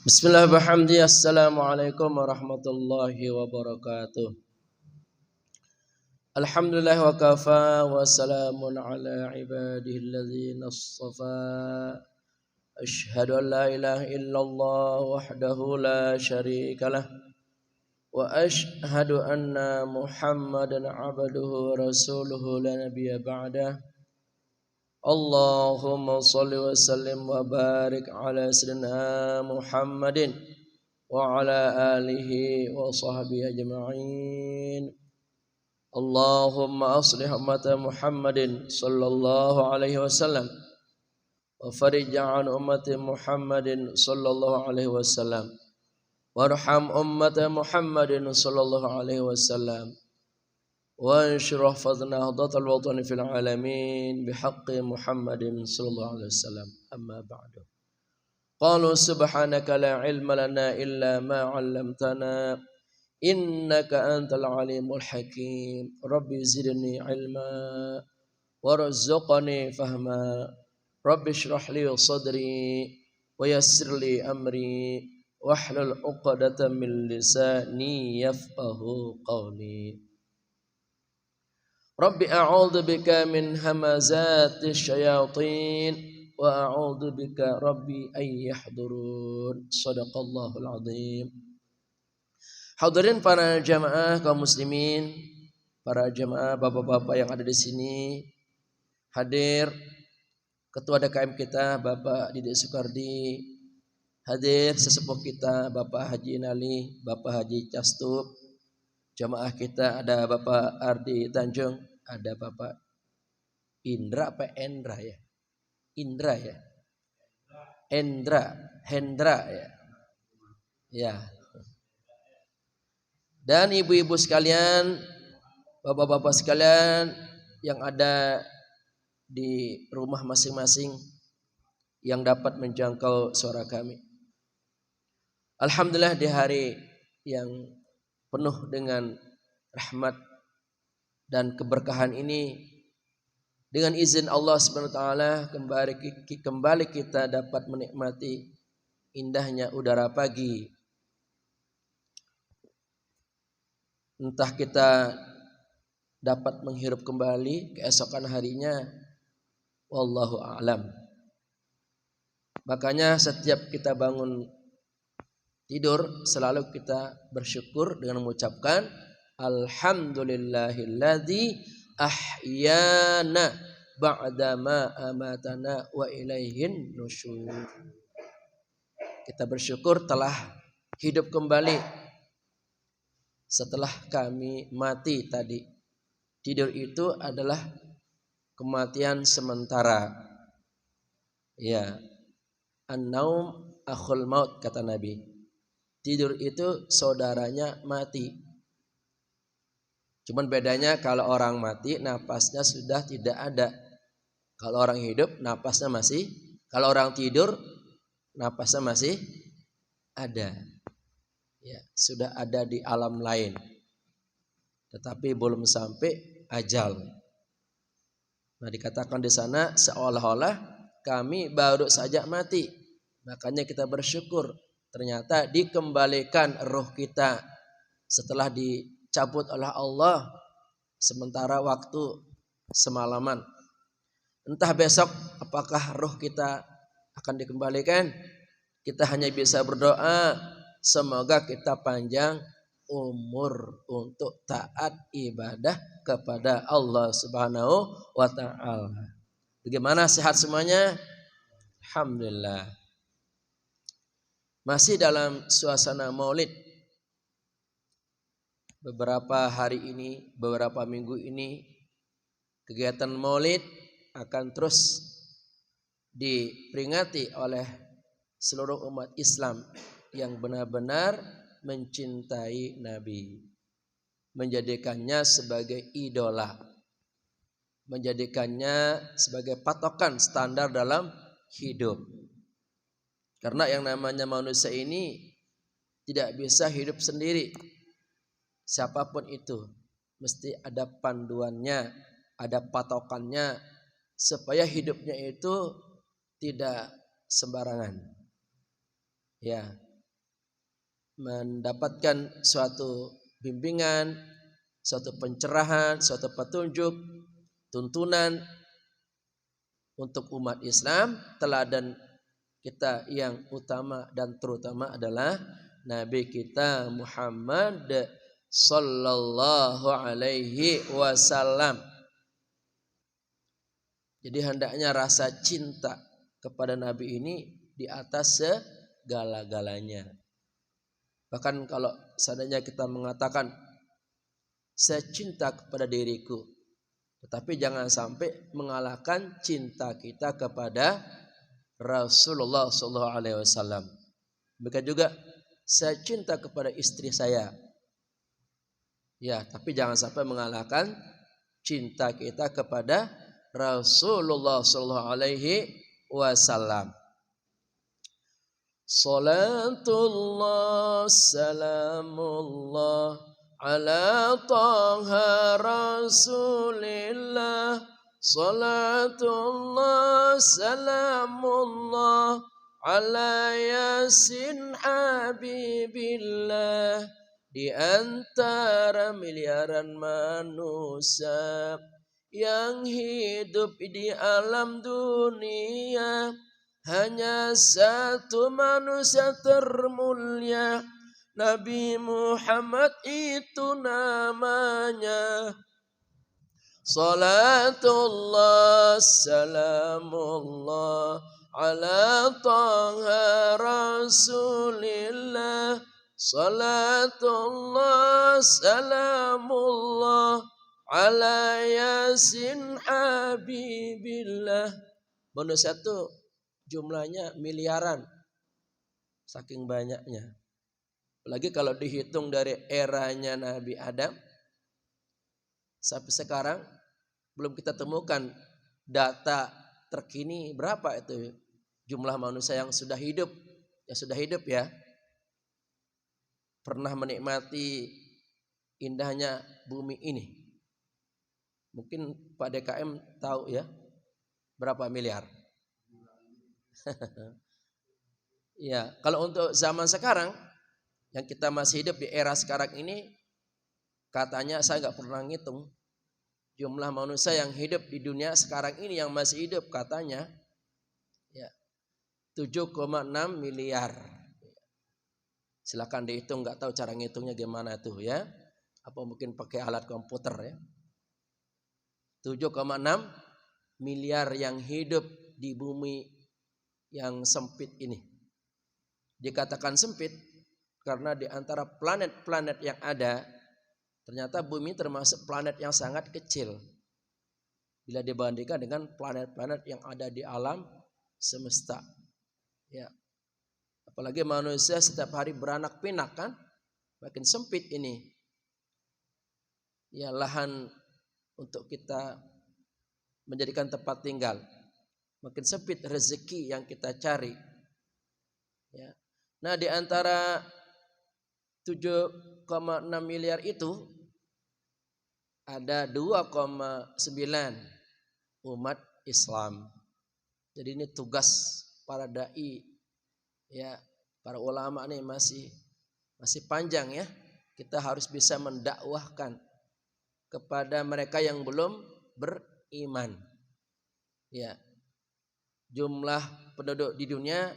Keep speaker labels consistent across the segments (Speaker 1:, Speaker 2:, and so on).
Speaker 1: Bismillahirrahmanirrahim. Assalamualaikum warahmatullahi wabarakatuh. Alhamdulillah wa kafa wa salamun ala ibadihi alladhina astafa. Ashhadu an la ilaha illallah wahdahu la syarika lah. Wa ashhadu anna Muhammadan abduhu wa rasuluhu la nabiyya ba'dah. Allahumma salli wa sallim wa barik ala sayyidina Muhammadin wa ala alihi wa sahbihi ajma'in. Allahumma aslih ummata Muhammadin sallallahu alaihi wasallam wa farij an ummati Muhammadin sallallahu alaihi wasallam warham ummata Muhammadin sallallahu alaihi wasallam وانشر احفظنا نهضة الوطن في العالمين بحق محمد صلى الله عليه وسلم أما بعد قالوا سبحانك لا علم لنا إلا ما علمتنا إنك أنت العليم الحكيم ربي زدني علما وارزقني فهما ربي اشرح لي صدري ويسر لي أمري واحلل عقدة من لساني يفقه قولي Rabbi a'udzu bika min hamazatis syayatin wa a'udzu bika rabbi ay yahdurun. Shadaqallahul azim. Hadirin para jamaah kaum muslimin, para jamaah bapak-bapak yang ada di sini, hadir ketua DKM kita Bapak Didik Sukardi, hadir sesepuh kita Bapak Haji Nali, Bapak Haji Castup. Jamaah kita ada Bapak Ardi Tanjung, ada Bapak Indra apa Endra ya? Indra ya? Hendra ya. Ya. Dan ibu-ibu sekalian, bapak-bapak sekalian yang ada di rumah masing-masing yang dapat menjangkau suara kami. Alhamdulillah di hari yang penuh dengan rahmat dan keberkahan ini, dengan izin Allah Subhanahu wa taala kembali kita dapat menikmati indahnya udara pagi. Entah kita dapat menghirup kembali keesokan harinya, wallahu a'lam. Makanya setiap kita bangun tidur selalu kita bersyukur dengan mengucapkan alhamdulillahilladzi ahyana ba'dama amatana wa ilaihin nusyur. Kita bersyukur telah hidup kembali setelah kami mati tadi. Tidur itu adalah kematian sementara. Ya. An-naum akhul maut kata Nabi. Tidur itu saudaranya mati. Cuman bedanya kalau orang mati napasnya sudah tidak ada. Kalau orang hidup napasnya masih. Kalau orang tidur napasnya masih ada. Ya, sudah ada di alam lain. Tetapi belum sampai ajal. Nah, dikatakan di sana seolah-olah kami baru saja mati. Makanya kita bersyukur. Ternyata dikembalikan roh kita setelah dicabut oleh Allah sementara waktu semalaman. Entah besok apakah roh kita akan dikembalikan. Kita hanya bisa berdoa semoga kita panjang umur untuk taat ibadah kepada Allah Subhanahu wa taala. Bagaimana, sehat semuanya? Alhamdulillah. Masih dalam suasana maulid. Beberapa hari ini, beberapa minggu ini, kegiatan maulid akan terus diperingati oleh seluruh umat Islam yang benar-benar mencintai Nabi. Menjadikannya sebagai idola. Menjadikannya sebagai patokan standar dalam hidup. Karena yang namanya manusia ini tidak bisa hidup sendiri. Siapapun itu mesti ada panduannya, ada patokannya supaya hidupnya itu tidak sembarangan. Ya, mendapatkan suatu bimbingan, suatu pencerahan, suatu petunjuk, tuntunan untuk umat Islam. Teladan kita yang utama dan terutama adalah Nabi kita Muhammad sallallahu alaihi wasallam. Jadi hendaknya rasa cinta kepada Nabi ini di atas segala-galanya. Bahkan kalau seandainya kita mengatakan saya cinta kepada diriku, tetapi jangan sampai mengalahkan cinta kita kepada Rasulullah sallallahu alaihi wasallam. Begitu juga saya cinta kepada istri saya. Ya, tapi jangan sampai mengalahkan cinta kita kepada Rasulullah sallallahu alaihi wasallam. Salatullah salamullah ala taha rasulillah. Salatullah salamullah ala yasin habibillah. Di antara miliaran manusia yang hidup di alam dunia, hanya satu manusia termulia, Nabi Muhammad itu namanya. Salatullah salamullah ala taha rasulillah. Salatullah salamullah ala yasin habibillah. Manusia itu jumlahnya miliaran, saking banyaknya. Apalagi kalau dihitung dari eranya Nabi Adam sampai sekarang, belum kita temukan data terkini berapa itu jumlah manusia yang sudah hidup. Yang sudah hidup ya, pernah menikmati indahnya bumi ini. Mungkin Pak DKM tahu ya, berapa miliar? Ya, kalau untuk zaman sekarang yang kita masih hidup di era sekarang ini, katanya saya nggak pernah ngitung jumlah manusia yang hidup di dunia sekarang ini yang masih hidup, katanya ya 7,6 miliar. Silakan dihitung, nggak tahu cara ngitungnya gimana tuh ya. Apa mungkin pakai alat komputer ya. 7,6 miliar yang hidup di bumi yang sempit ini. Dikatakan sempit karena di antara planet-planet yang ada, ternyata bumi termasuk planet yang sangat kecil bila dibandingkan dengan planet-planet yang ada di alam semesta. Ya. Apalagi manusia setiap hari beranak pinak kan, makin sempit ini. Ya, lahan untuk kita menjadikan tempat tinggal, makin sempit rezeki yang kita cari. Ya. Nah, di antara 7,6 miliar itu ada 2,9 umat Islam. Jadi ini tugas para dai, ya, para ulama nih masih panjang ya. Kita harus bisa mendakwahkan kepada mereka yang belum beriman. Ya. Jumlah penduduk di dunia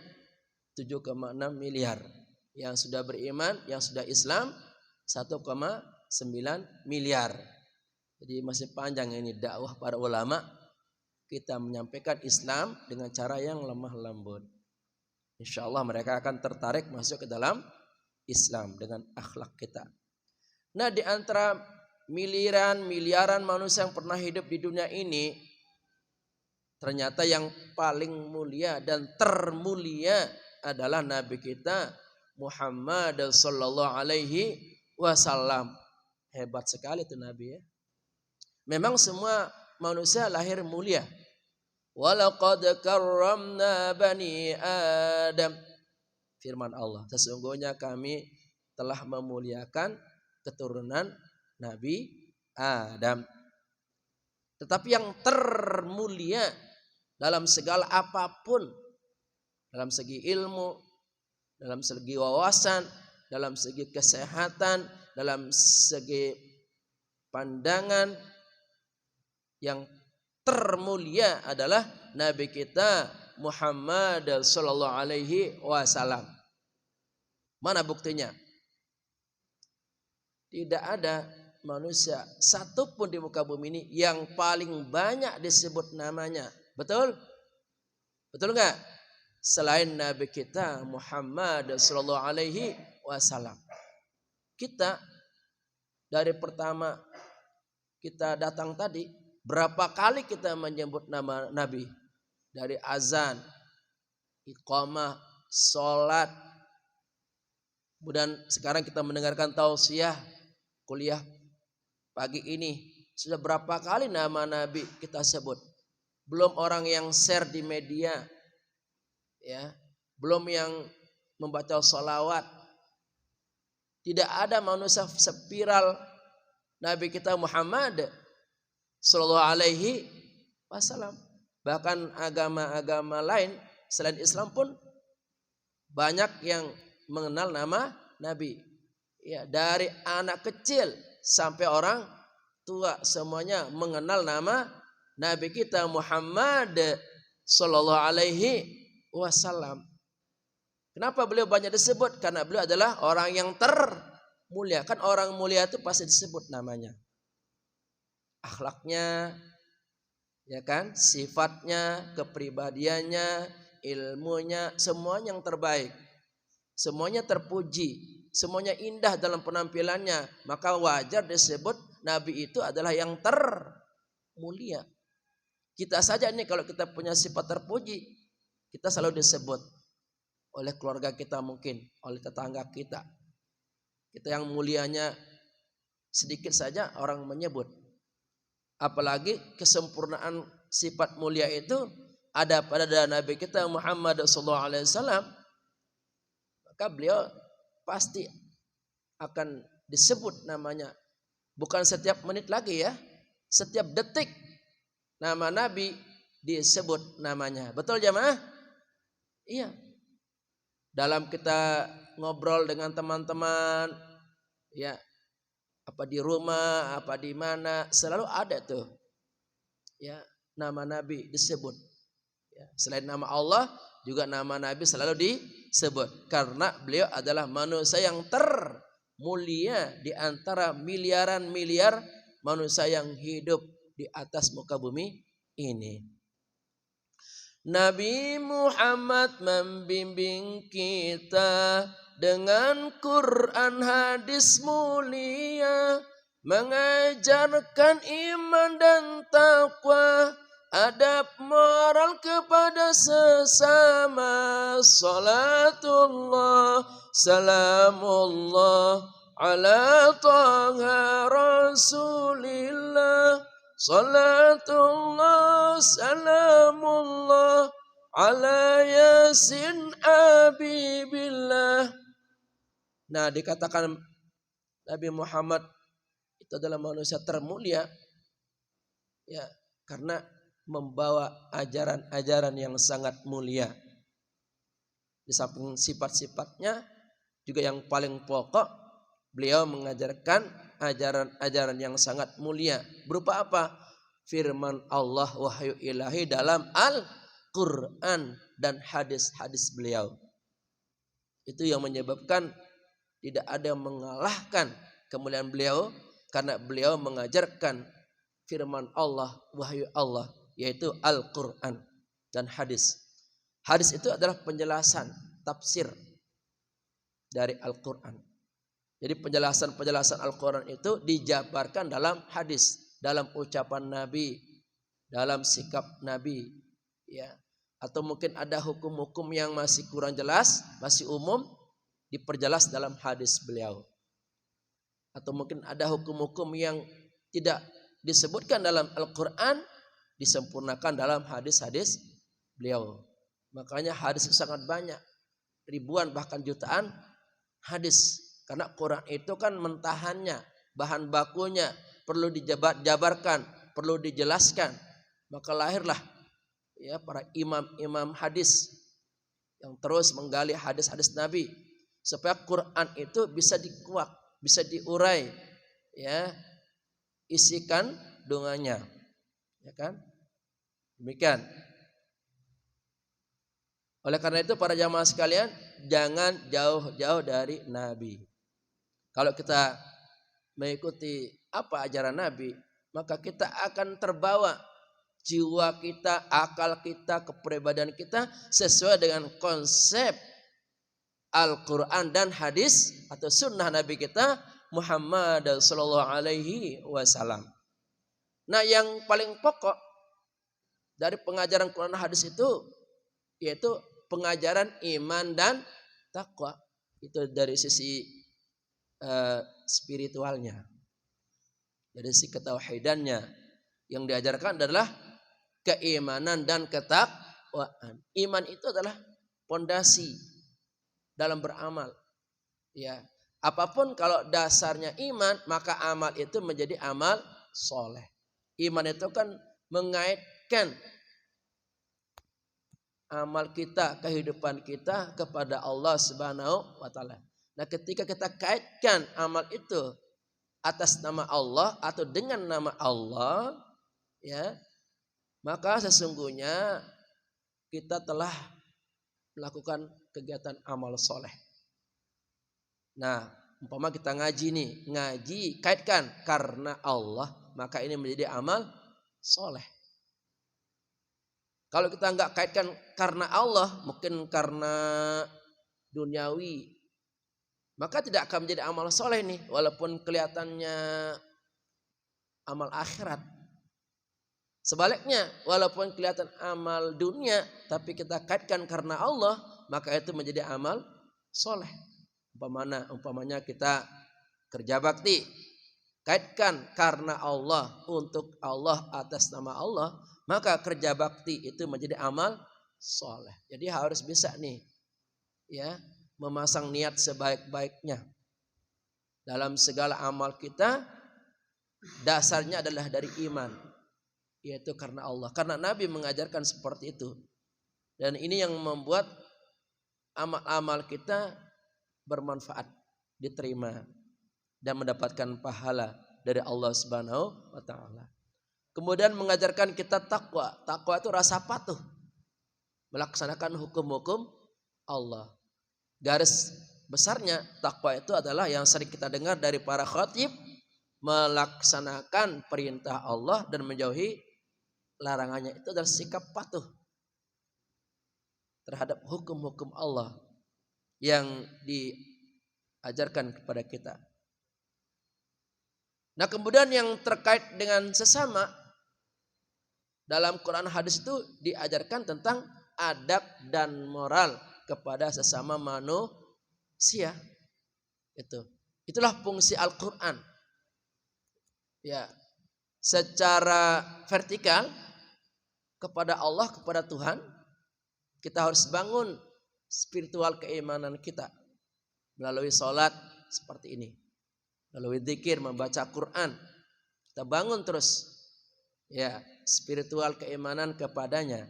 Speaker 1: 7,6 miliar. Yang sudah beriman, yang sudah Islam 1,9 miliar. Jadi masih panjang ini dakwah para ulama. Kita menyampaikan Islam dengan cara yang lemah lembut. Insya Allah mereka akan tertarik masuk ke dalam Islam dengan akhlak kita. Nah, di antara miliaran manusia yang pernah hidup di dunia ini, ternyata yang paling mulia dan termulia adalah Nabi kita Muhammad sallallahu alaihi wasallam. Hebat sekali itu Nabi ya. Memang semua manusia lahir mulia. Walaqad karramna bani Adam. Firman Allah, sesungguhnya kami telah memuliakan keturunan Nabi Adam. Tetapi yang termulia dalam segala apapun, dalam segi ilmu, dalam segi wawasan, dalam segi kesehatan, dalam segi pandangan, yang termulia adalah Nabi kita Muhammad sallallahu alaihi wasallam. Mana buktinya? Tidak ada manusia satupun di muka bumi ini yang paling banyak disebut namanya. Betul? Betul enggak? Selain Nabi kita Muhammad sallallahu alaihi wasallam. Kita dari pertama kita datang tadi, berapa kali kita menyebut nama Nabi? Dari azan, iqamah, sholat. Kemudian sekarang kita mendengarkan tausiah, kuliah pagi ini. Sudah berapa kali nama Nabi kita sebut? Belum orang yang share di media, ya, belum yang membaca sholawat. Tidak ada manusia sepiral Nabi kita Muhammad sallallahu alaihi wasallam. Bahkan agama-agama lain selain Islam pun banyak yang mengenal nama Nabi. Ya, dari anak kecil sampai orang tua semuanya mengenal nama Nabi kita Muhammad sallallahu alaihi wasallam. Kenapa beliau banyak disebut? Karena beliau adalah orang yang termulia. Kan orang mulia itu pasti disebut namanya. Akhlaknya, ya kan, sifatnya, kepribadiannya, ilmunya, semuanya yang terbaik. Semuanya terpuji, semuanya indah dalam penampilannya. Maka wajar disebut Nabi itu adalah yang termulia. Kita saja ini kalau kita punya sifat terpuji, kita selalu disebut oleh keluarga kita, mungkin oleh tetangga kita. Kita yang mulianya sedikit saja orang menyebut. Apalagi kesempurnaan sifat mulia itu ada pada Nabi kita Muhammad SAW. Maka beliau pasti akan disebut namanya. Bukan setiap menit lagi ya. Setiap detik nama Nabi disebut namanya. Betul jamaah? Iya. Dalam kita ngobrol dengan teman-teman, ya, apa di rumah, apa di mana, selalu ada tuh, ya, nama Nabi disebut. Ya, selain nama Allah, juga nama Nabi selalu disebut. Karena beliau adalah manusia yang termulia di antara miliaran miliar manusia yang hidup di atas muka bumi ini. Nabi Muhammad membimbing kita dengan Quran hadis mulia, mengajarkan iman dan taqwa, adab moral kepada sesama. Salatullah salamullah ala taha rasulillah. Salatullah salamullah ala yasin habibillah. Nah, dikatakan Nabi Muhammad itu adalah manusia termulia, ya, karena membawa ajaran-ajaran yang sangat mulia. Di samping sifat-sifatnya juga yang paling pokok, beliau mengajarkan ajaran-ajaran yang sangat mulia. Berupa apa? Firman Allah, wahyu ilahi dalam Al-Quran dan hadis-hadis beliau. Itu yang menyebabkan tidak ada yang mengalahkan kemuliaan beliau, karena beliau mengajarkan firman Allah, wahyu Allah, yaitu Al-Quran dan hadis. Hadis itu adalah penjelasan, tafsir dari Al-Quran. Jadi penjelasan-penjelasan Al-Quran itu dijabarkan dalam hadis, dalam ucapan Nabi, dalam sikap Nabi, ya. Atau mungkin ada hukum-hukum yang masih kurang jelas, masih umum, diperjelas dalam hadis beliau. Atau mungkin ada hukum-hukum yang tidak disebutkan dalam Al-Quran, disempurnakan dalam hadis-hadis beliau. Makanya hadis itu sangat banyak, ribuan bahkan jutaan hadis. Karena Quran itu kan mentahannya, bahan bakunya perlu dijabarkan, perlu dijelaskan. Maka lahirlah, ya, para imam-imam hadis yang terus menggali hadis-hadis Nabi supaya Quran itu bisa dikuak, bisa diurai, ya, isi kandungannya, ya kan? Demikian. Oleh karena itu para jamaah sekalian, jangan jauh-jauh dari Nabi. Kalau kita mengikuti apa ajaran Nabi, maka kita akan terbawa jiwa kita, akal kita, kepribadian kita sesuai dengan konsep Al-Quran dan hadis atau sunnah Nabi kita Muhammad sallallahu alaihi wasallam. Nah, yang paling pokok dari pengajaran Quran dan hadis itu yaitu pengajaran iman dan takwa. Itu dari sisi spiritualnya, dari sisi ketauhidannya. Yang diajarkan adalah keimanan dan ketakwaan. Iman itu adalah pondasi dalam beramal. Ya, apapun kalau dasarnya iman, maka amal itu menjadi amal soleh. Iman itu kan mengaitkan amal kita, kehidupan kita kepada Allah Subhanahu wa taala. Nah, ketika kita kaitkan amal itu atas nama Allah atau dengan nama Allah, ya, maka sesungguhnya kita telah melakukan kegiatan amal soleh. Nah, umpama kita ngaji nih, ngaji kaitkan karena Allah, maka ini menjadi amal soleh. Kalau kita nggak kaitkan karena Allah, mungkin karena duniawi, maka tidak akan menjadi amal soleh nih, walaupun kelihatannya amal akhirat. Sebaliknya, walaupun kelihatan amal dunia, tapi kita kaitkan karena Allah, maka itu menjadi amal soleh. Umpamanya kita kerja bakti, kaitkan karena Allah, untuk Allah, atas nama Allah, maka kerja bakti itu menjadi amal soleh. Jadi harus bisa nih, ya, memasang niat sebaik-baiknya. Dalam segala amal kita, dasarnya adalah dari iman, yaitu karena Allah. Karena Nabi mengajarkan seperti itu. Dan ini yang membuat amal-amal kita bermanfaat, diterima, dan mendapatkan pahala dari Allah Subhanahu wa taala. Kemudian mengajarkan kita takwa. Takwa itu rasa patuh, melaksanakan hukum-hukum Allah. Garis besarnya takwa itu adalah yang sering kita dengar dari para khatib, melaksanakan perintah Allah dan menjauhi larangannya. Itu adalah sikap patuh terhadap hukum-hukum Allah yang diajarkan kepada kita. Nah, kemudian yang terkait dengan sesama, dalam Quran hadis itu diajarkan tentang adab dan moral kepada sesama manusia. Itulah fungsi Al-Quran. Ya, secara vertikal kepada Allah, kepada Tuhan, kita harus bangun spiritual keimanan kita melalui sholat seperti ini, melalui zikir, membaca Quran. Kita bangun terus, ya, spiritual keimanan kepadanya.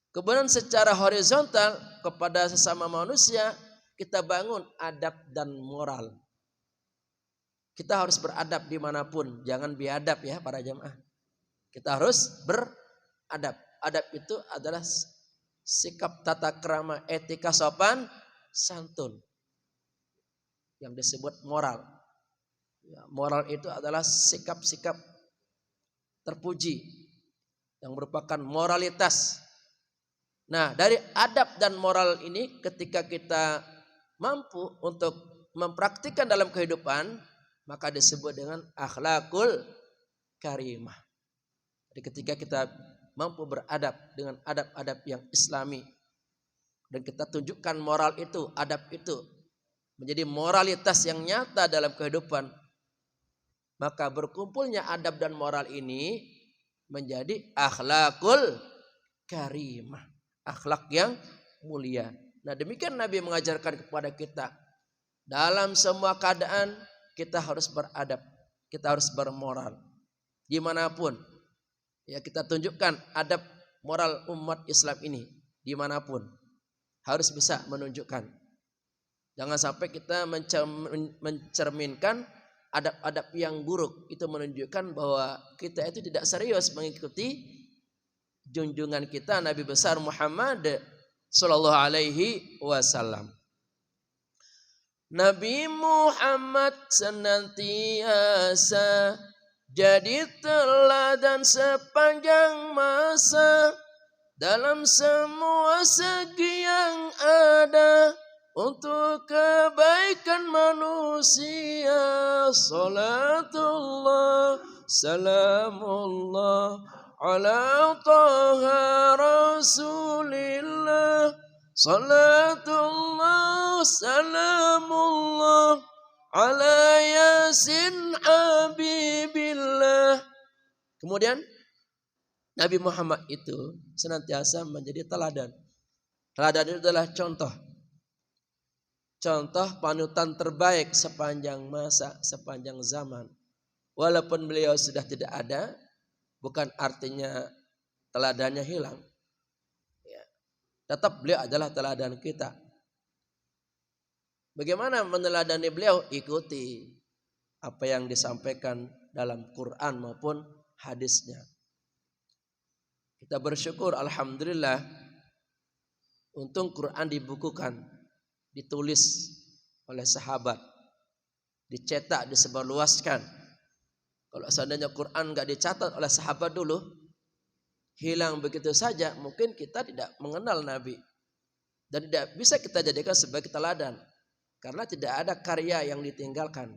Speaker 1: Kemudian secara horizontal kepada sesama manusia, kita bangun adab dan moral. Kita harus beradab dimanapun, jangan biadab ya para jamaah. Kita harus beradab. Adab itu adalah sikap tata krama, etika, sopan santun, yang disebut moral. Ya, moral itu adalah sikap-sikap terpuji yang merupakan moralitas. Nah, dari adab dan moral ini ketika kita mampu untuk mempraktikkan dalam kehidupan, maka disebut dengan akhlakul karimah. Jadi ketika kita mampu beradab dengan adab-adab yang islami, dan kita tunjukkan moral itu, adab itu menjadi moralitas yang nyata dalam kehidupan, maka berkumpulnya adab dan moral ini menjadi akhlakul karimah, akhlak yang mulia. Nah, demikian Nabi mengajarkan kepada kita, dalam semua keadaan kita harus beradab, kita harus bermoral dimanapun. Ya, kita tunjukkan adab moral umat Islam ini dimanapun, harus bisa menunjukkan. Jangan sampai kita mencerminkan adab-adab yang buruk. Itu menunjukkan bahwa kita itu tidak serius mengikuti junjungan kita Nabi besar Muhammad sallallahu alaihi wasallam. Nabi Muhammad senantiasa jadi teladan sepanjang masa dalam semua segi yang ada untuk kebaikan manusia. Salatullah salamullah ala taha rasulillah. Salatullah salamullah ala yasin habibillah. Kemudian Nabi Muhammad itu senantiasa menjadi teladan. Teladan itu adalah contoh. Contoh panutan terbaik sepanjang masa, sepanjang zaman. Walaupun beliau sudah tidak ada, bukan artinya teladannya hilang. Ya. Tetap beliau adalah teladan kita. Bagaimana meneladani beliau? Ikuti apa yang disampaikan dalam Quran maupun hadisnya. Kita bersyukur alhamdulillah untung Quran dibukukan, ditulis oleh sahabat, dicetak, disebarluaskan. Kalau seandainya Quran enggak dicatat oleh sahabat dulu, hilang begitu saja, mungkin kita tidak mengenal Nabi. Dan tidak bisa kita jadikan sebagai teladan. Karena tidak ada karya yang ditinggalkan.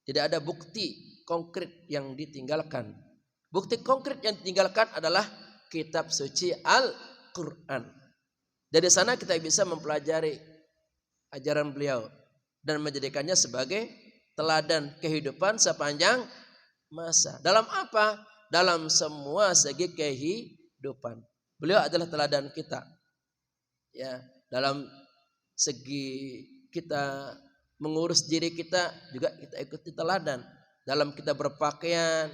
Speaker 1: Tidak ada bukti konkret yang ditinggalkan. Bukti konkret yang ditinggalkan adalah kitab suci Al-Quran. Dari sana kita bisa mempelajari ajaran beliau dan menjadikannya sebagai teladan kehidupan sepanjang masa. Dalam apa? Dalam semua segi kehidupan. Beliau adalah teladan kita. Ya, dalam segi kita mengurus diri kita juga kita ikuti teladan. Dalam kita berpakaian,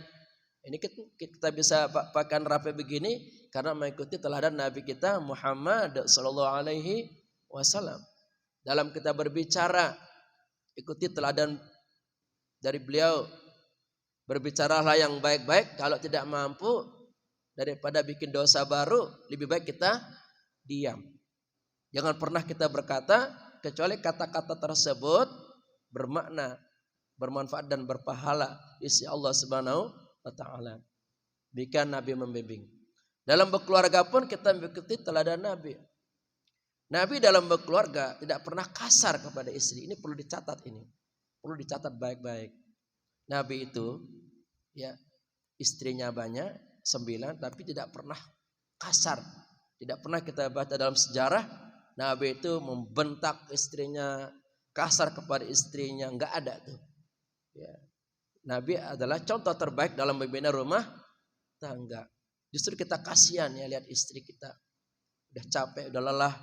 Speaker 1: ini kita bisa pakaian rapi begini karena mengikuti teladan Nabi kita Muhammad sallallahu alaihi wasallam. Dalam kita berbicara, ikuti teladan dari beliau. Berbicaralah yang baik-baik, kalau tidak mampu daripada bikin dosa baru, lebih baik kita diam. Jangan pernah kita berkata kecuali kata-kata tersebut bermakna, bermanfaat dan berpahala di sisi Allah Subhanahu wa taala. Bikin Nabi membimbing. Dalam berkeluarga pun kita mengikuti teladan Nabi. Nabi dalam berkeluarga tidak pernah kasar kepada istri. Ini perlu dicatat ini. Perlu dicatat baik-baik. Nabi itu ya istrinya banyak 9 tapi tidak pernah kasar. Tidak pernah kita baca dalam sejarah Nabi itu membentak istrinya, kasar kepada istrinya, enggak ada tuh. Ya. Nabi adalah contoh terbaik dalam membina rumah tangga. Justru kita kasihan ya lihat istri kita udah capek, udah lelah,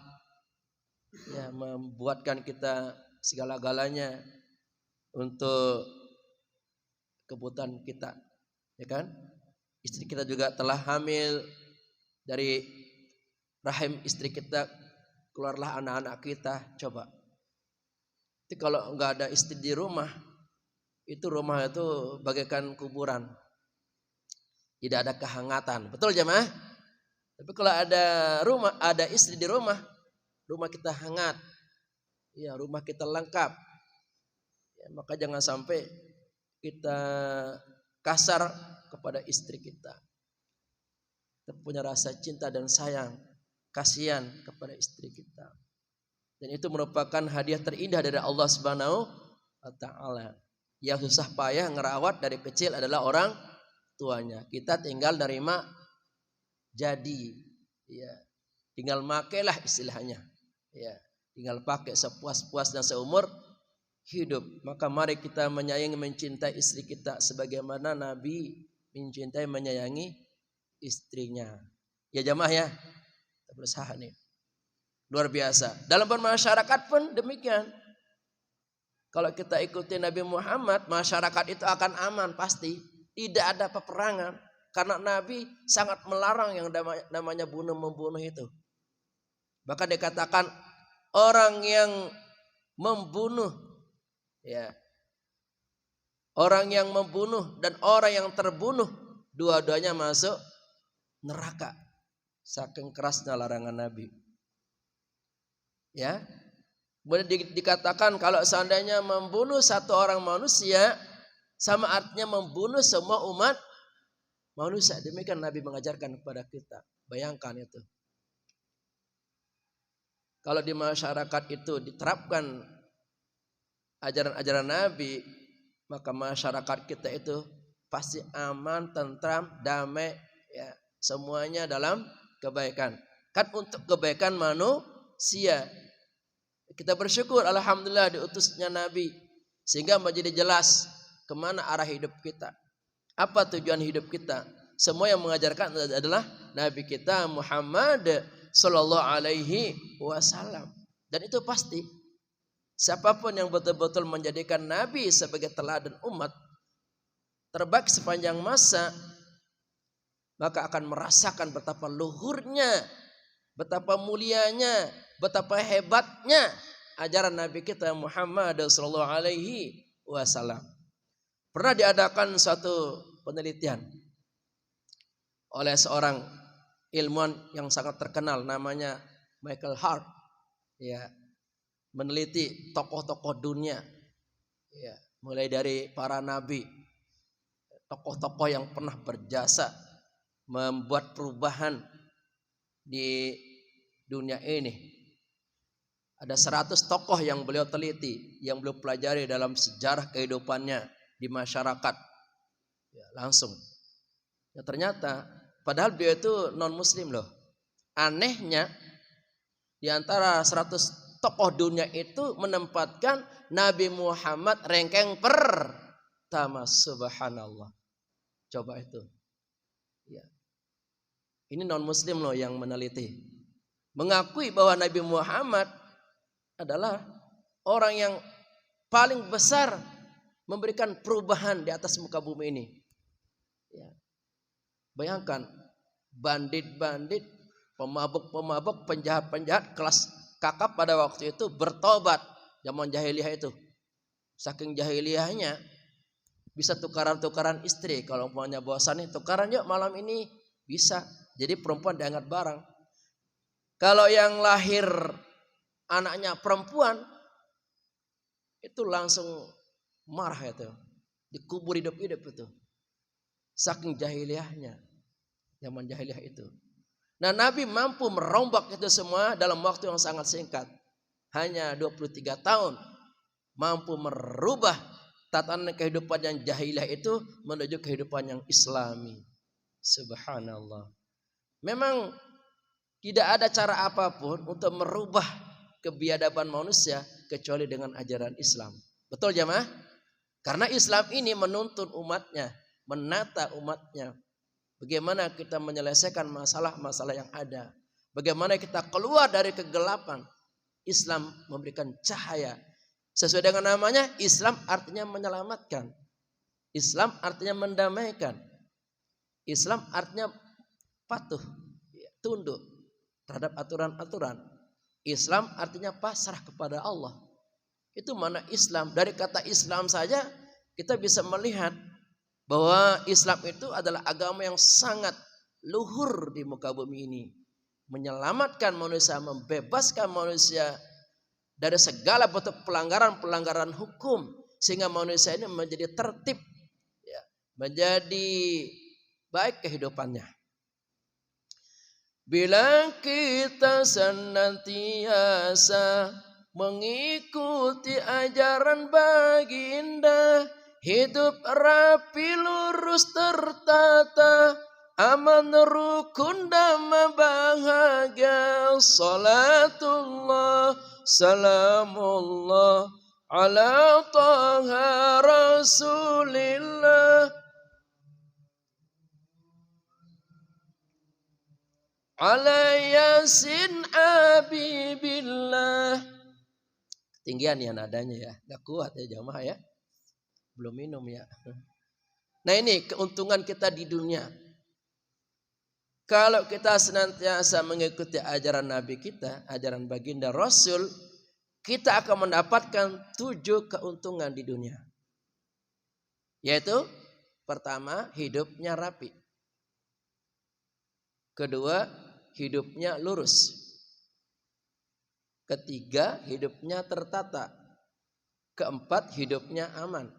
Speaker 1: ya membuatkan kita segala-galanya untuk kebutuhan kita, ya kan? Istri kita juga telah hamil, dari rahim istri kita keluarlah anak-anak kita. Coba, itu kalau nggak ada istri di rumah, itu rumah itu bagaikan kuburan, tidak ada kehangatan. Betul jemaah? Tapi kalau ada rumah, ada istri di rumah, rumah kita hangat, ya rumah kita lengkap. Ya, maka jangan sampai kita kasar kepada istri kita. Kita punya rasa cinta dan sayang, kasihan kepada istri kita. Dan itu merupakan hadiah terindah dari Allah Subhanahu wa taala. Yang susah payah ngerawat dari kecil adalah orang tuanya. Kita tinggal nerima jadi, ya, tinggal makailah istilahnya, ya, tinggal pakai sepuas-puas dan seumur hidup. Maka mari kita menyayangi, mencintai istri kita sebagaimana Nabi mencintai, menyayangi istrinya. Ya jamaah ya, kita berusaha nih. Luar biasa. Dalam bermasyarakat pun demikian. Kalau kita ikuti Nabi Muhammad, masyarakat itu akan aman pasti. Tidak ada peperangan. Karena Nabi sangat melarang yang namanya bunuh-membunuh itu. Bahkan dikatakan orang yang membunuh, ya. Orang yang membunuh dan orang yang terbunuh dua-duanya masuk neraka. Saking kerasnya larangan Nabi. Ya. Kemudian dikatakan kalau seandainya membunuh satu orang manusia sama artinya membunuh semua umat manusia. Demikian Nabi mengajarkan kepada kita. Bayangkan itu. Kalau di masyarakat itu diterapkan ajaran-ajaran Nabi, maka masyarakat kita itu pasti aman, tentram, damai, ya, semuanya dalam kebaikan. Kan untuk kebaikan manusia. Kita bersyukur alhamdulillah diutusnya Nabi sehingga menjadi jelas kemana arah hidup kita. Apa tujuan hidup kita? Semua yang mengajarkan adalah Nabi kita Muhammad sallallahu alaihi wasallam. Dan itu pasti siapapun yang betul-betul menjadikan Nabi sebagai teladan umat terbaik sepanjang masa, maka akan merasakan betapa luhurnya, betapa mulianya, betapa hebatnya ajaran Nabi kita Muhammad sallallahu alaihi wasallam. Pernah diadakan suatu penelitian oleh seorang ilmuwan yang sangat terkenal namanya Michael Hart, ya, meneliti tokoh-tokoh dunia, ya, mulai dari para nabi, tokoh-tokoh yang pernah berjasa membuat perubahan di dunia ini. Ada 100 tokoh yang beliau teliti, yang beliau pelajari dalam sejarah kehidupannya di masyarakat, ya, langsung. Ya, ternyata padahal beliau itu non muslim loh. Anehnya di antara 100 tokoh dunia itu menempatkan Nabi Muhammad rangkeng pertama. Subhanallah. Coba itu. Ya. Ini non muslim loh yang meneliti. Mengakui bahwa Nabi Muhammad adalah orang yang paling besar memberikan perubahan di atas muka bumi ini. Ya. Bayangkan bandit-bandit, pemabuk-pemabuk, penjahat-penjahat kelas kakap pada waktu itu bertobat zaman jahiliyah itu. Saking jahiliyahnya bisa tukaran-tukaran istri. Kalau umpamanya bosan nih, tukaran yuk malam ini, bisa. Jadi perempuan diangkat barang. Kalau yang lahir anaknya perempuan itu langsung marah itu. Dikubur hidup-hidup itu. Saking jahiliyahnya. Zaman jahiliyah itu. Nah, Nabi mampu merombak itu semua dalam waktu yang sangat singkat. Hanya 23 tahun. Mampu merubah tatanan kehidupan yang jahiliyah itu menuju kehidupan yang islami. Subhanallah. Memang tidak ada cara apapun untuk merubah kebiadaban manusia kecuali dengan ajaran Islam. Betul jemaah? Karena Islam ini menuntun umatnya, menata umatnya. Bagaimana kita menyelesaikan masalah-masalah yang ada. Bagaimana kita keluar dari kegelapan. Islam memberikan cahaya. Sesuai dengan namanya, Islam artinya menyelamatkan. Islam artinya mendamaikan. Islam artinya patuh, tunduk terhadap aturan-aturan. Islam artinya pasrah kepada Allah. Itu mana Islam. Dari kata Islam saja kita bisa melihat bahwa Islam itu adalah agama yang sangat luhur di muka bumi ini. Menyelamatkan manusia, membebaskan manusia dari segala bentuk pelanggaran-pelanggaran hukum. Sehingga manusia ini menjadi tertib, ya, menjadi baik kehidupannya. Bila kita senantiasa mengikuti ajaran baginda, hidup rapi lurus tertata, aman rukun damai bahagia. Salatullah salamullah ala taha rasulillah, ala yasin abibillah. Tinggian ya nadanya ya, gak kuat ya jamaah ya. Belum minum ya. Nah ini keuntungan kita di dunia. Kalau kita senantiasa mengikuti ajaran Nabi kita, ajaran baginda Rasul, kita akan mendapatkan 7 keuntungan di dunia. Yaitu pertama, hidupnya rapi. Kedua, hidupnya lurus. Ketiga, hidupnya tertata. Keempat, hidupnya aman.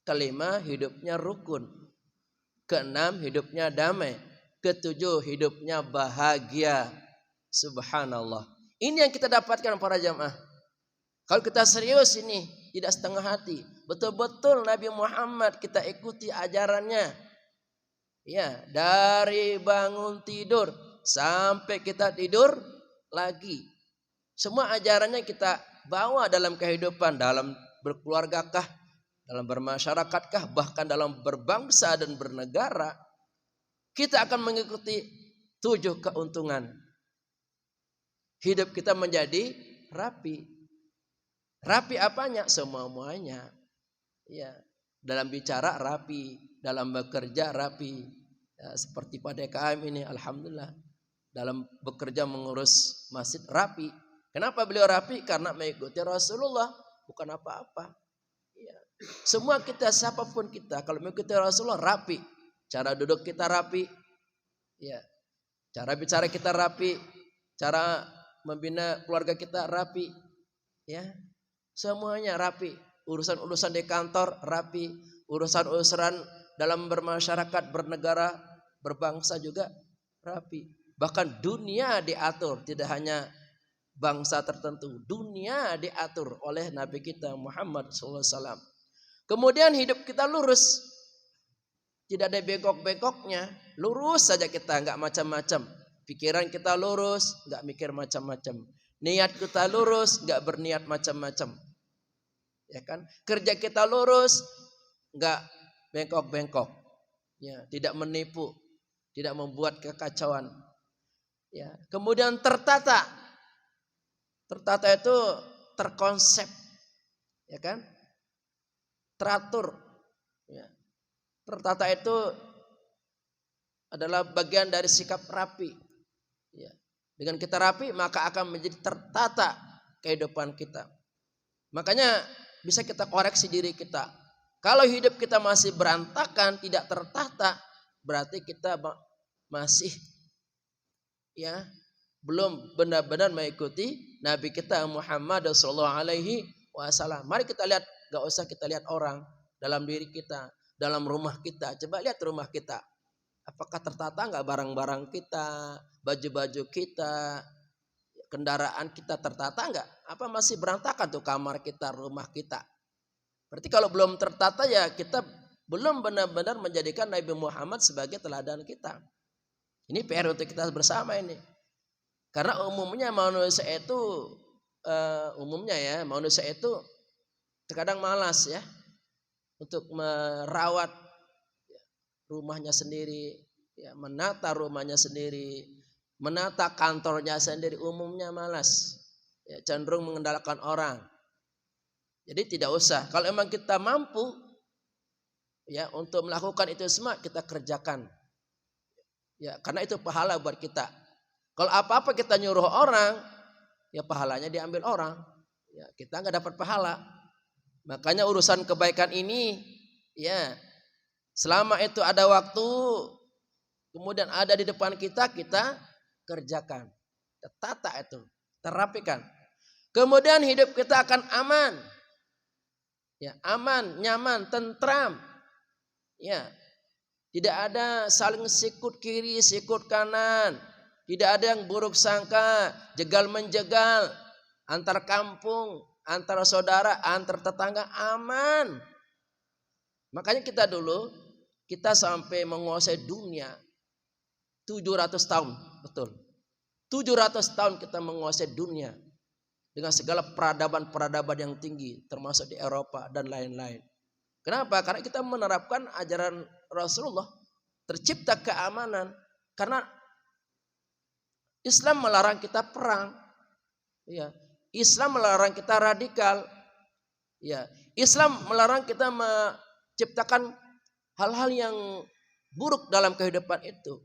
Speaker 1: Kelima, hidupnya rukun. Keenam, hidupnya damai. Ketujuh, hidupnya bahagia. Subhanallah. Ini yang kita dapatkan para jamaah. Kalau kita serius ini, tidak setengah hati, betul-betul Nabi Muhammad kita ikuti ajarannya. Ya, dari bangun tidur sampai kita tidur lagi. Semua ajarannya kita bawa dalam kehidupan, dalam berkeluargakah, dalam bermasyarakatkah, bahkan dalam berbangsa dan bernegara. Kita akan mengikuti 7 keuntungan. Hidup kita menjadi rapi. Rapi apanya? Semua-muanya. Ya, dalam bicara rapi, dalam bekerja rapi. Ya, seperti pada DKM ini, alhamdulillah. Dalam bekerja mengurus masjid rapi. Kenapa beliau rapi? Karena mengikuti Rasulullah, bukan apa-apa. Ya. Semua kita, siapapun kita, kalau mengikuti Rasulullah rapi. Cara duduk kita rapi, ya. Cara bicara kita rapi, cara membina keluarga kita rapi, ya. Semuanya rapi. Urusan-urusan di kantor rapi, urusan-urusan dalam bermasyarakat, bernegara, berbangsa juga rapi. Bahkan dunia diatur, tidak hanya bangsa tertentu, dunia diatur oleh Nabi kita Muhammad SAW. Kemudian hidup kita lurus, tidak ada bengkok-bengkoknya, lurus saja kita, nggak macam-macam. Pikiran kita lurus, nggak mikir macam-macam. Niat kita lurus, nggak berniat macam-macam. Ya kan? Kerja kita lurus, nggak bengkok-bengkok. Ya, tidak menipu, tidak membuat kekacauan. Ya, kemudian tertata. Tertata itu terkonsep, ya kan? Teratur. Ya. Tertata itu adalah bagian dari sikap rapi. Ya. Dengan kita rapi maka akan menjadi tertata kehidupan kita. Makanya bisa kita koreksi diri kita. Kalau hidup kita masih berantakan, tidak tertata, berarti kita masih ya belum benar-benar mengikuti Nabi kita Muhammad SAW. Mari kita lihat, gak usah kita lihat orang, dalam diri kita, dalam rumah kita. Coba lihat rumah kita. Apakah tertata gak barang-barang kita, baju-baju kita, kendaraan kita tertata gak? Apa masih berantakan tuh kamar kita, rumah kita? Berarti kalau belum tertata ya kita belum benar-benar menjadikan Nabi Muhammad sebagai teladan kita. Ini PR untuk kita bersama ini. Karena umumnya manusia itu terkadang malas ya untuk merawat rumahnya sendiri, ya, menata rumahnya sendiri, menata kantornya sendiri. Umumnya malas, ya, cenderung mengandalkan orang. Jadi tidak usah. Kalau memang kita mampu ya untuk melakukan itu semua, kita kerjakan. Ya, karena itu pahala buat kita. Kalau apa-apa kita nyuruh orang, ya pahalanya diambil orang. Ya, kita nggak dapat pahala. Makanya urusan kebaikan ini, ya selama itu ada waktu, kemudian ada di depan kita, kita kerjakan. Tertata itu, terapikan. Kemudian hidup kita akan aman. Ya, aman, nyaman, tentram. Ya, tidak ada saling sikut kiri, sikut kanan. Tidak ada yang buruk sangka, jegal menjegal antar kampung, antara saudara, antar tetangga, aman. Makanya kita dulu, kita sampai menguasai dunia 700 tahun, betul. 700 tahun kita menguasai dunia dengan segala peradaban-peradaban yang tinggi, termasuk di Eropa dan lain-lain. Kenapa? Karena kita menerapkan ajaran Rasulullah, tercipta keamanan. Karena Islam melarang kita perang, ya. Islam melarang kita radikal, ya. Islam melarang kita menciptakan hal-hal yang buruk dalam kehidupan itu.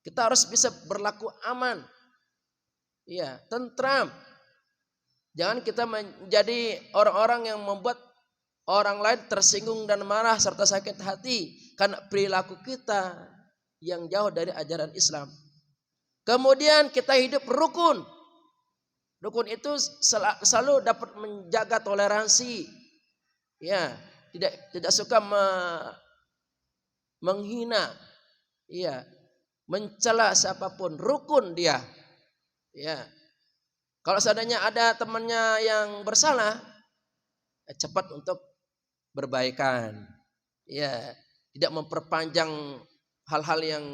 Speaker 1: Kita harus bisa berlaku aman, ya, tentram. Jangan kita menjadi orang-orang yang membuat orang lain tersinggung dan marah serta sakit hati karena perilaku kita yang jauh dari ajaran Islam. Kemudian kita hidup rukun. Rukun itu selalu dapat menjaga toleransi. Ya, tidak suka menghina. Ya, mencela siapapun, rukun dia. Ya. Kalau seandainya ada temannya yang bersalah, cepat untuk berbaikan. Ya, tidak memperpanjang hal-hal yang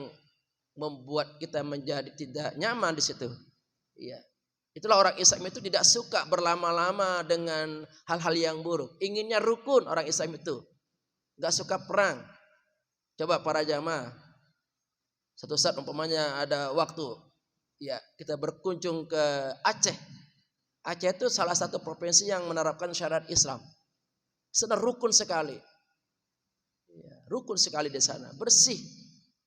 Speaker 1: membuat kita menjadi tidak nyaman di situ. Ya. Itulah orang Islam itu tidak suka berlama-lama dengan hal-hal yang buruk. Inginnya rukun orang Islam itu. Enggak suka perang. Coba para jamaah. Satu saat umpamanya ada waktu. Ya, kita berkunjung ke Aceh. Aceh itu salah satu provinsi yang menerapkan syariat Islam. Sana rukun sekali. Ya, rukun sekali di sana. Bersih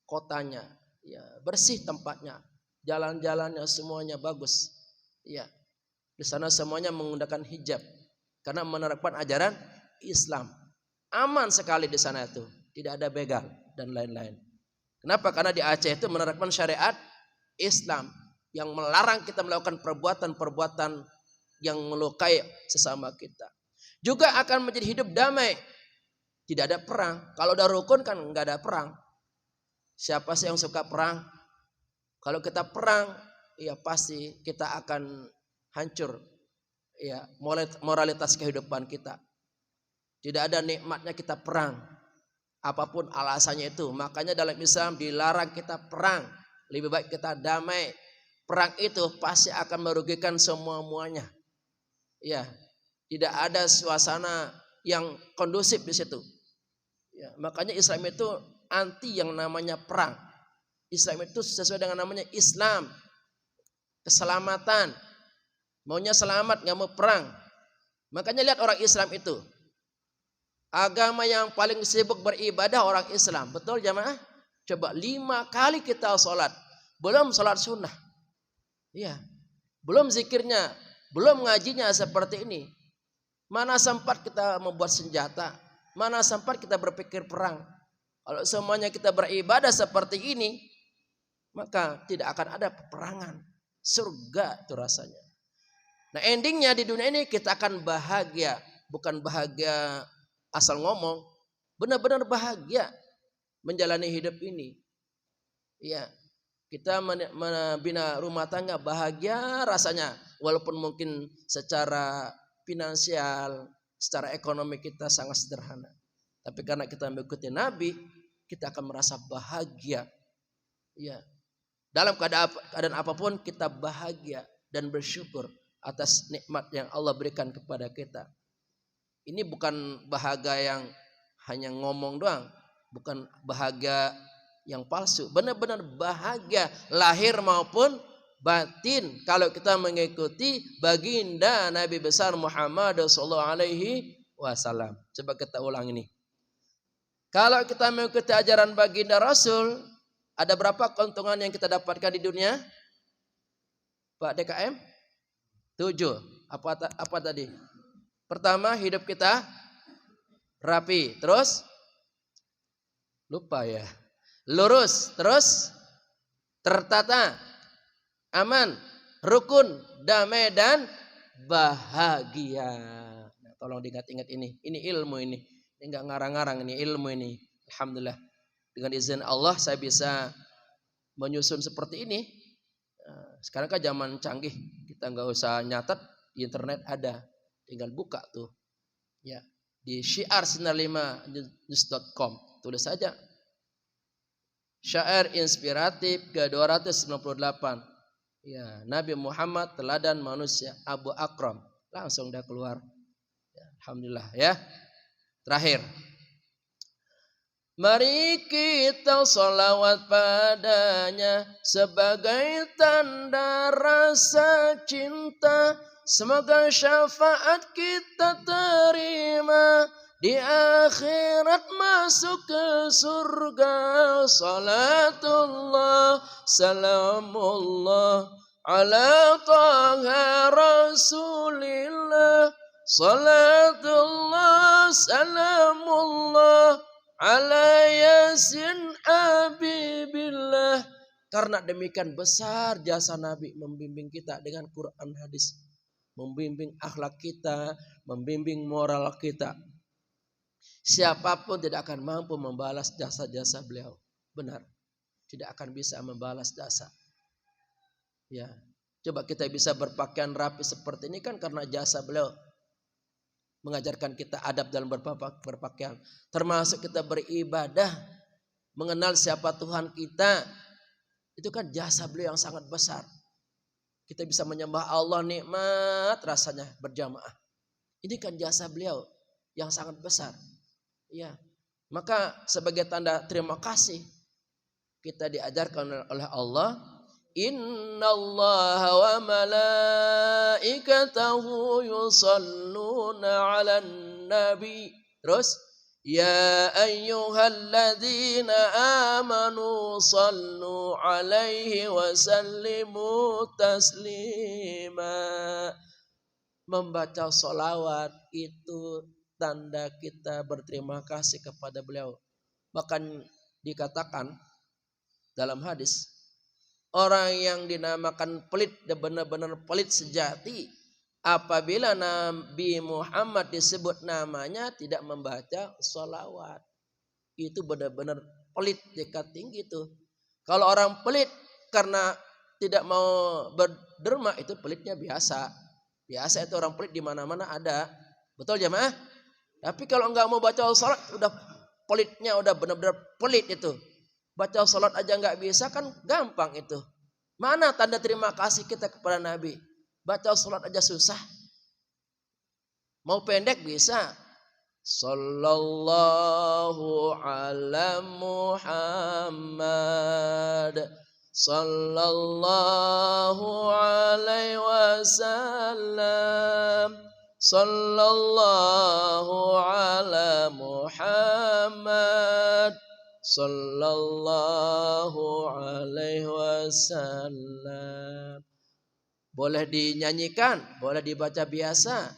Speaker 1: kotanya. Ya, bersih tempatnya. Jalan-jalannya semuanya bagus. Ya, di sana semuanya menggunakan hijab karena menerapkan ajaran Islam. Aman sekali di sana itu, tidak ada begal dan lain-lain. Kenapa? Karena di Aceh itu menerapkan syariat Islam yang melarang kita melakukan perbuatan-perbuatan yang melukai sesama kita. Juga akan menjadi hidup damai. Tidak ada perang. Kalau udah rukun kan nggak ada perang. Siapa sih yang suka perang? Kalau kita perang, ya pasti kita akan hancur ya moralitas kehidupan kita. Tidak ada nikmatnya kita perang. Apapun alasannya itu. Makanya dalam Islam dilarang kita perang. Lebih baik kita damai. Perang itu pasti akan merugikan semua-muanya. Ya, tidak ada suasana yang kondusif di situ. Ya, makanya Islam itu anti yang namanya perang. Islam itu sesuai dengan namanya Islam. Keselamatan. Maunya selamat, gak mau perang. Makanya lihat orang Islam itu. Agama yang paling sibuk beribadah orang Islam. Betul jamaah? Coba 5 kali kita sholat. Belum sholat sunnah. Iya. Belum zikirnya. Belum ngajinya seperti ini. Mana sempat kita membuat senjata. Mana sempat kita berpikir perang. Kalau semuanya kita beribadah seperti ini. Maka tidak akan ada peperangan. Surga itu rasanya. Nah endingnya di dunia ini kita akan bahagia. Bukan bahagia asal ngomong. Benar-benar bahagia menjalani hidup ini. Ya, kita membina rumah tangga bahagia rasanya. Walaupun mungkin secara finansial, secara ekonomi kita sangat sederhana. Tapi karena kita mengikuti Nabi, kita akan merasa bahagia. Ya. Dalam keadaan apapun kita bahagia dan bersyukur atas nikmat yang Allah berikan kepada kita. Ini bukan bahagia yang hanya ngomong doang, bukan bahagia yang palsu. Benar-benar bahagia lahir maupun batin kalau kita mengikuti baginda Nabi besar Muhammad sallallahu alaihi wasallam. Coba kita ulang ini. Kalau kita mengikuti ajaran baginda Rasul, ada berapa keuntungan yang kita dapatkan di dunia? Pak DKM? 7. Apa tadi? Pertama, hidup kita rapi. Terus? Lupa ya. Lurus. Terus? Tertata. Aman. Rukun. Damai dan bahagia. Nah, tolong diingat-ingat ini. Ini ilmu ini. Ini enggak ngarang-ngarang ini ilmu ini. Alhamdulillah. Dengan izin Allah saya bisa menyusun seperti ini. Sekarang kan zaman canggih. Kita nggak usah nyatet. Di internet ada. Tinggal buka tuh. Ya, di syiar95news.com. Tulis saja. Syair inspiratif ke-298. Ya, Nabi Muhammad teladan manusia Abu Akram. Langsung dah keluar. Ya, alhamdulillah ya. Terakhir. Mari kita sholawat padanya sebagai tanda rasa cinta. Semoga syafaat kita terima di akhirat masuk ke surga. Salatullah, salamullah ala taha rasulillah salatullah salamullah ala yasin habibillah. Karena demikian besar jasa Nabi membimbing kita dengan Quran hadis, membimbing akhlak kita, membimbing moral kita. Siapapun tidak akan mampu membalas jasa-jasa beliau. Benar, tidak akan bisa membalas jasa. Ya, coba kita bisa berpakaian rapi seperti ini kan karena jasa beliau. Mengajarkan kita adab dalam berpakaian. Termasuk kita beribadah, mengenal siapa Tuhan kita. Itu kan jasa beliau yang sangat besar. Kita bisa menyembah Allah, nikmat rasanya berjamaah. Ini kan jasa beliau yang sangat besar. Ya, maka sebagai tanda terima kasih kita diajarkan oleh Allah, innallaha wa malaikatahu yusalluna 'alan nabi. Terus ya ayyuhalladzina amanu sallu 'alaihi wa sallimu taslima. Membaca sholawat itu tanda kita berterima kasih kepada beliau. Bahkan dikatakan dalam hadis, orang yang dinamakan pelit dan benar-benar pelit sejati apabila Nabi Muhammad disebut namanya tidak membaca sholawat. Itu benar-benar pelit tingkat tinggi tuh. Kalau orang pelit karena tidak mau berderma itu pelitnya biasa. Biasa itu orang pelit di mana-mana ada. Betul jemaah? Tapi kalau enggak mau baca sholat udah pelitnya udah benar-benar pelit itu. Baca sholat aja enggak bisa kan gampang itu. Mana tanda terima kasih kita kepada Nabi? Baca sholat aja susah. Mau pendek bisa. Sallallahu ala Muhammad. Sallallahu alaihi wasallam. Sallallahu ala Muhammad. Sallallahu alaihi wasallam. Boleh dinyanyikan, boleh dibaca biasa.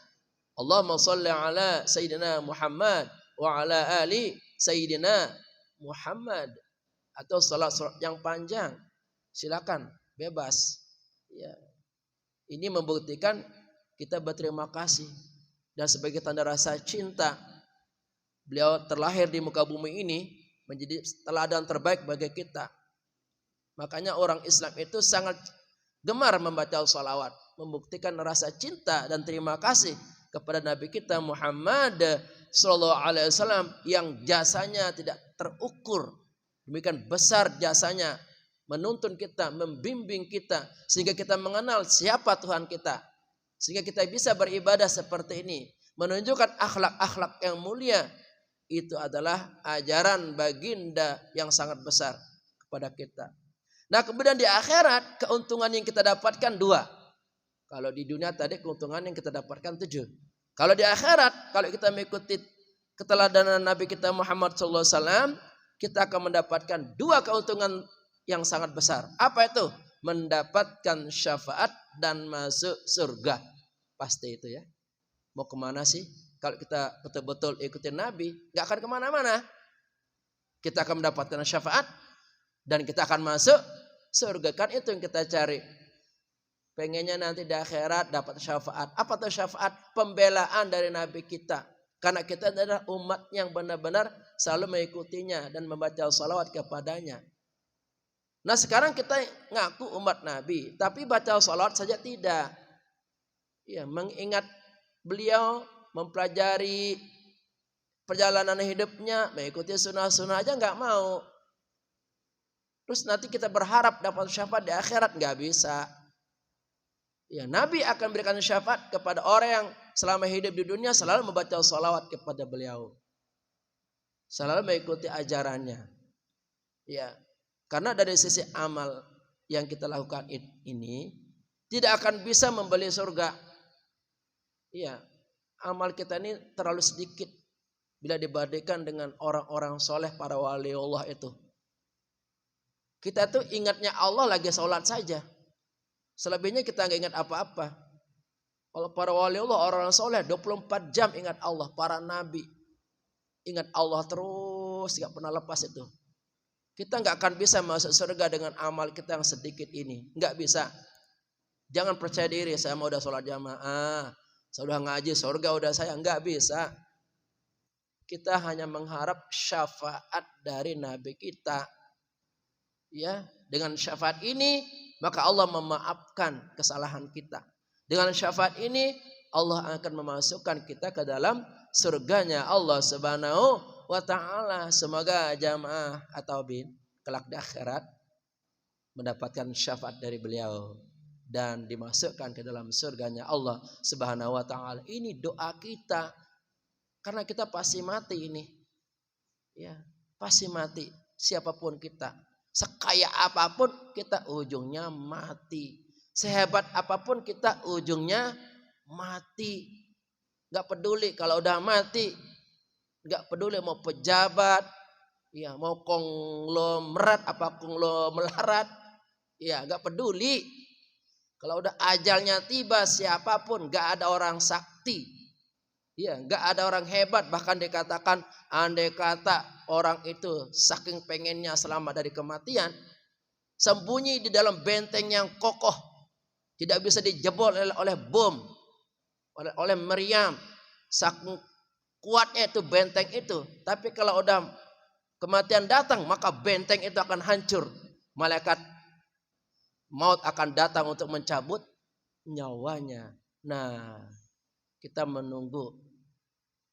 Speaker 1: Allahumma sholli ala Sayyidina Muhammad wa ala ali Sayyidina Muhammad. Atau salat yang panjang. Silakan, bebas. Ya. Ini membuktikan kita berterima kasih. Dan sebagai tanda rasa cinta, beliau terlahir di muka bumi ini menjadi teladan terbaik bagi kita. Makanya orang Islam itu sangat gemar membaca sholawat, membuktikan rasa cinta dan terima kasih kepada Nabi kita Muhammad sallallahu alaihi wasallam yang jasanya tidak terukur. Demikian besar jasanya menuntun kita, membimbing kita sehingga kita mengenal siapa Tuhan kita. Sehingga kita bisa beribadah seperti ini, menunjukkan akhlak-akhlak yang mulia. Itu adalah ajaran baginda yang sangat besar kepada kita. Nah kemudian di akhirat keuntungan yang kita dapatkan 2. Kalau di dunia tadi keuntungan yang kita dapatkan 7. Kalau di akhirat kalau kita mengikuti keteladanan Nabi kita Muhammad SAW, kita akan mendapatkan 2 keuntungan yang sangat besar. Apa itu? Mendapatkan syafaat dan masuk surga. Pasti itu ya. Mau kemana sih? Kalau kita betul-betul ikutin Nabi, gak akan kemana-mana. Kita akan mendapatkan syafaat dan kita akan masuk surga. Kan itu yang kita cari. Pengennya nanti di akhirat dapat syafaat. Apa itu syafaat? Pembelaan dari Nabi kita. Karena kita adalah umat yang benar-benar selalu mengikutinya dan membaca salawat kepadanya. Nah sekarang kita ngaku umat Nabi, tapi baca salawat saja tidak. Ya, mengingat beliau, mempelajari perjalanan hidupnya, mengikuti sunnah-sunnah aja nggak mau. Terus nanti kita berharap dapat syafaat di akhirat, nggak bisa. Ya, Nabi akan berikan syafaat kepada orang yang selama hidup di dunia selalu membaca salawat kepada beliau, selalu mengikuti ajarannya. Ya, karena dari sisi amal yang kita lakukan ini tidak akan bisa membeli surga. Ya, amal kita ini terlalu sedikit bila dibandingkan dengan orang-orang soleh para wali Allah itu. Kita tuh ingatnya Allah lagi sholat saja. Selebihnya kita nggak ingat apa-apa. Kalau para wali Allah, orang soleh 24 jam ingat Allah. Para nabi ingat Allah terus, nggak pernah lepas itu. Kita nggak akan bisa masuk surga dengan amal kita yang sedikit ini. Nggak bisa. Jangan percaya diri, saya mau udah sholat jamaah, saya udah ngaji, surga udah saya. Nggak bisa. Kita hanya mengharap syafaat dari nabi kita. Ya, dengan syafaat ini maka Allah memaafkan kesalahan kita. Dengan syafaat ini Allah akan memasukkan kita ke dalam surganya Allah Subhanahu wa ta'ala. Semoga jamaah atau bin kelak di akhirat mendapatkan syafaat dari beliau dan dimasukkan ke dalam surganya Allah Subhanahu wa ta'ala. Ini doa kita. Karena kita pasti mati ini. Ya, pasti mati siapapun kita. Sekaya apapun kita ujungnya mati. Sehebat apapun kita ujungnya mati. Gak peduli kalau udah mati. Gak peduli mau pejabat, ya mau konglomerat apa konglomelarat, ya gak peduli. Kalau udah ajalnya tiba siapapun, gak ada orang sakti, ya gak ada orang hebat. Bahkan dikatakan andai kata orang itu saking pengennya selamat dari kematian, sembunyi di dalam benteng yang kokoh, tidak bisa dijebol oleh bom, oleh meriam. Saking kuatnya itu benteng itu. Tapi kalau udah kematian datang, maka benteng itu akan hancur. Malaikat maut akan datang untuk mencabut nyawanya. Nah, kita menunggu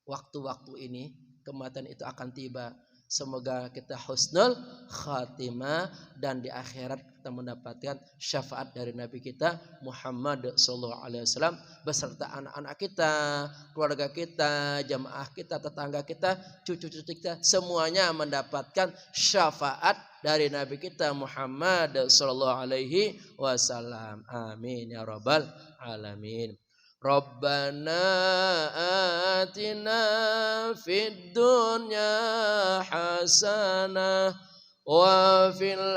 Speaker 1: waktu-waktu ini, kematian itu akan tiba. Semoga kita husnul khatimah dan di akhirat kita mendapatkan syafaat dari Nabi kita Muhammad sallallahu alaihi wasallam beserta anak-anak kita, keluarga kita, jamaah kita, tetangga kita, cucu-cucu kita, semuanya mendapatkan syafaat dari Nabi kita Muhammad sallallahu alaihi wasallam. Amin ya rabbal alamin. Rabbana atina fid dunya hasanah wa fil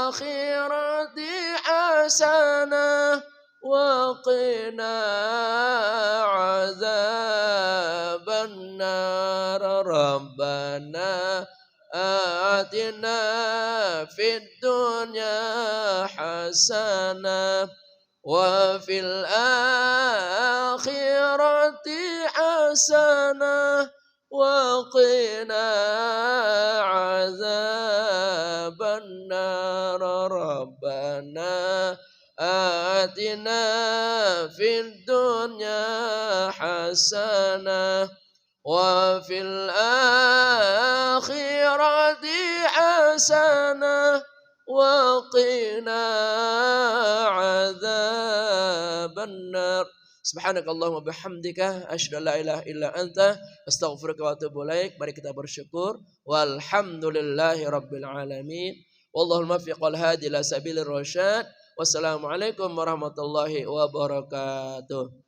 Speaker 1: akhirati hasanah wa qina azaban nar. Rabbana atina fid dunya hasanah wa fil akhirati hasanah wa qina azaban nar. Rabbana atina fid dunya hasanah wa fil akhirati hasanah wa qina adzaban nar. Subhanakallahumma bihamdika asyhadu an la ilaha illa anta astaghfiruka wa atubu ilaik. Mari kita bersyukur. Walhamdulillahi rabbil alamin. Wallahul muwaffiq wal hadi ila sabilir rasyad. Wassalamualaikum warahmatullahi wabarakatuh.